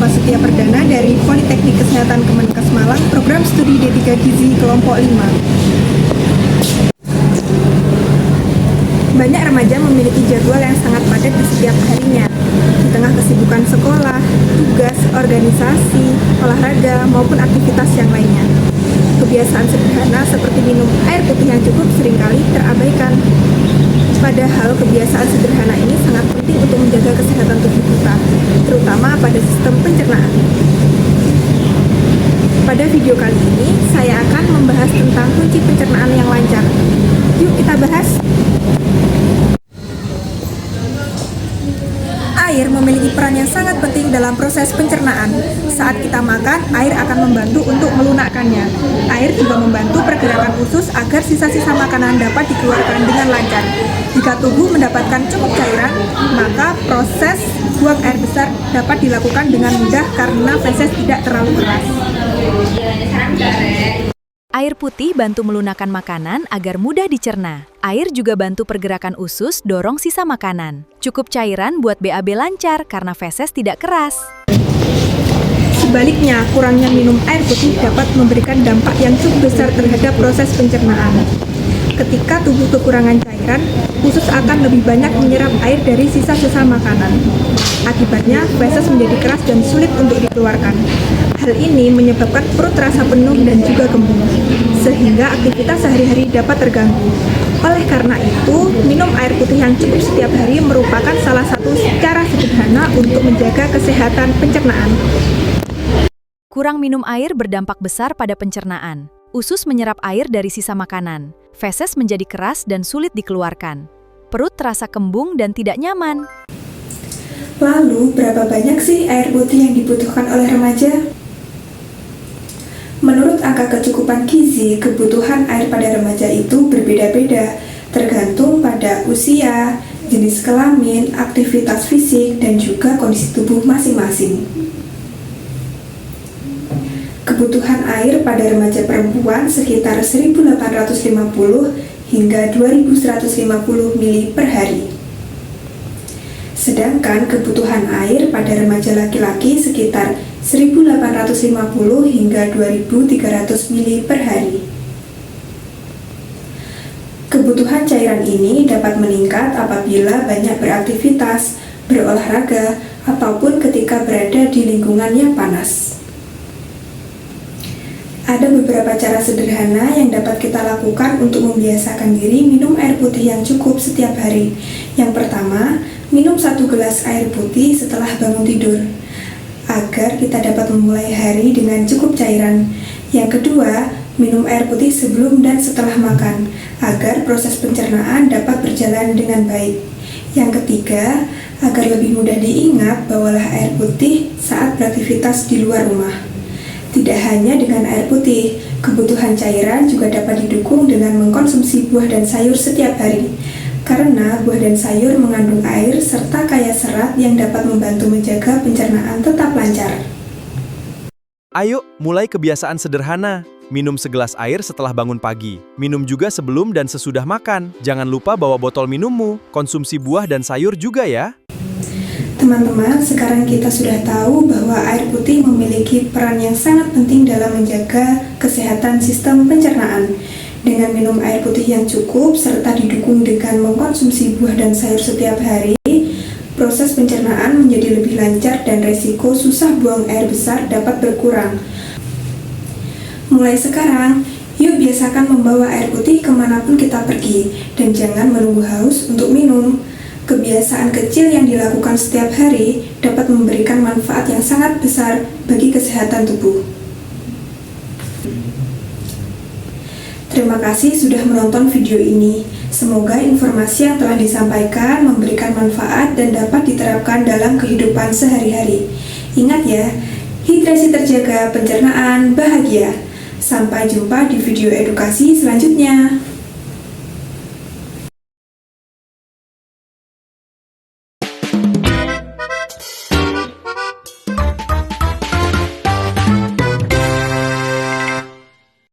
Nova Setia Perdana dari Politeknik Kesehatan Kemenkes Malang, program studi D3 Gizi kelompok 5. Banyak remaja memiliki jadwal yang sangat padat di setiap harinya. Di tengah kesibukan sekolah, tugas, organisasi, olahraga, maupun aktivitas yang lainnya. Kebiasaan sederhana seperti minum air putih yang cukup seringkali terabaikan. Padahal kebiasaan sederhana ini sangat penting untuk menjaga kesehatan tubuh kita, terutama pada sistem pencernaan. Pada video kali ini, saya akan membahas tentang kunci pencernaan yang lancar. Yuk kita bahas! Air memiliki peran yang sangat penting dalam proses pencernaan. Saat kita makan, air akan membantu untuk melunakkannya. Air juga membantu pergerakan usus agar sisa-sisa makanan dapat dikeluarkan dengan lancar. Jika tubuh mendapatkan cukup cairan, maka proses buang air besar dapat dilakukan dengan mudah karena feses tidak terlalu keras. Air putih bantu melunakkan makanan agar mudah dicerna. Air juga bantu pergerakan usus dorong sisa makanan. Cukup cairan buat BAB lancar karena feses tidak keras. Sebaliknya, kurangnya minum air putih dapat memberikan dampak yang cukup besar terhadap proses pencernaan. Ketika tubuh kekurangan cairan, usus akan lebih banyak menyerap air dari sisa-sisa makanan. Akibatnya, feses menjadi keras dan sulit untuk dikeluarkan. Hal ini menyebabkan perut terasa penuh dan juga kembung, sehingga aktivitas sehari-hari dapat terganggu. Oleh karena itu, minum air putih yang cukup setiap hari merupakan salah satu cara sederhana untuk menjaga kesehatan pencernaan. Kurang minum air berdampak besar pada pencernaan. Usus menyerap air dari sisa makanan. Feses menjadi keras dan sulit dikeluarkan. Perut terasa kembung dan tidak nyaman. Lalu, berapa banyak sih air putih yang dibutuhkan oleh remaja? Menurut angka kecukupan gizi, kebutuhan air pada remaja itu berbeda-beda, tergantung pada usia, jenis kelamin, aktivitas fisik, dan juga kondisi tubuh masing-masing. Kebutuhan air pada remaja perempuan sekitar 1.850 hingga 2.150 ml per hari. Sedangkan kebutuhan air pada remaja laki-laki sekitar 1.850 hingga 2.300 ml per hari. Kebutuhan cairan ini dapat meningkat apabila banyak beraktivitas, berolahraga, ataupun ketika berada di lingkungan yang panas. Ada beberapa cara sederhana yang dapat kita lakukan untuk membiasakan diri minum air putih yang cukup setiap hari. Yang pertama, minum 1 gelas air putih setelah bangun tidur, agar kita dapat memulai hari dengan cukup cairan. Yang kedua, minum air putih sebelum dan setelah makan, agar proses pencernaan dapat berjalan dengan baik. Yang ketiga, agar lebih mudah diingat, bawalah air putih saat beraktivitas di luar rumah. Tidak hanya dengan air putih, kebutuhan cairan juga dapat didukung dengan mengkonsumsi buah dan sayur setiap hari. Karena buah dan sayur mengandung air serta kaya serat yang dapat membantu menjaga pencernaan tetap lancar. Ayo, mulai kebiasaan sederhana. Minum segelas air setelah bangun pagi. Minum juga sebelum dan sesudah makan. Jangan lupa bawa botol minummu. Konsumsi buah dan sayur juga ya. Teman-teman, sekarang kita sudah tahu bahwa air putih memiliki peran yang sangat penting dalam menjaga kesehatan sistem pencernaan. Dengan minum air putih yang cukup serta didukung dengan mengkonsumsi buah dan sayur setiap hari, proses pencernaan menjadi lebih lancar dan resiko susah buang air besar dapat berkurang. Mulai sekarang, yuk biasakan membawa air putih kemanapun kita pergi dan jangan menunggu haus untuk minum. Kebiasaan kecil yang dilakukan setiap hari dapat memberikan manfaat yang sangat besar bagi kesehatan tubuh. Terima kasih sudah menonton video ini. Semoga informasi yang telah disampaikan memberikan manfaat dan dapat diterapkan dalam kehidupan sehari-hari. Ingat ya, hidrasi terjaga, pencernaan bahagia. Sampai jumpa di video edukasi selanjutnya.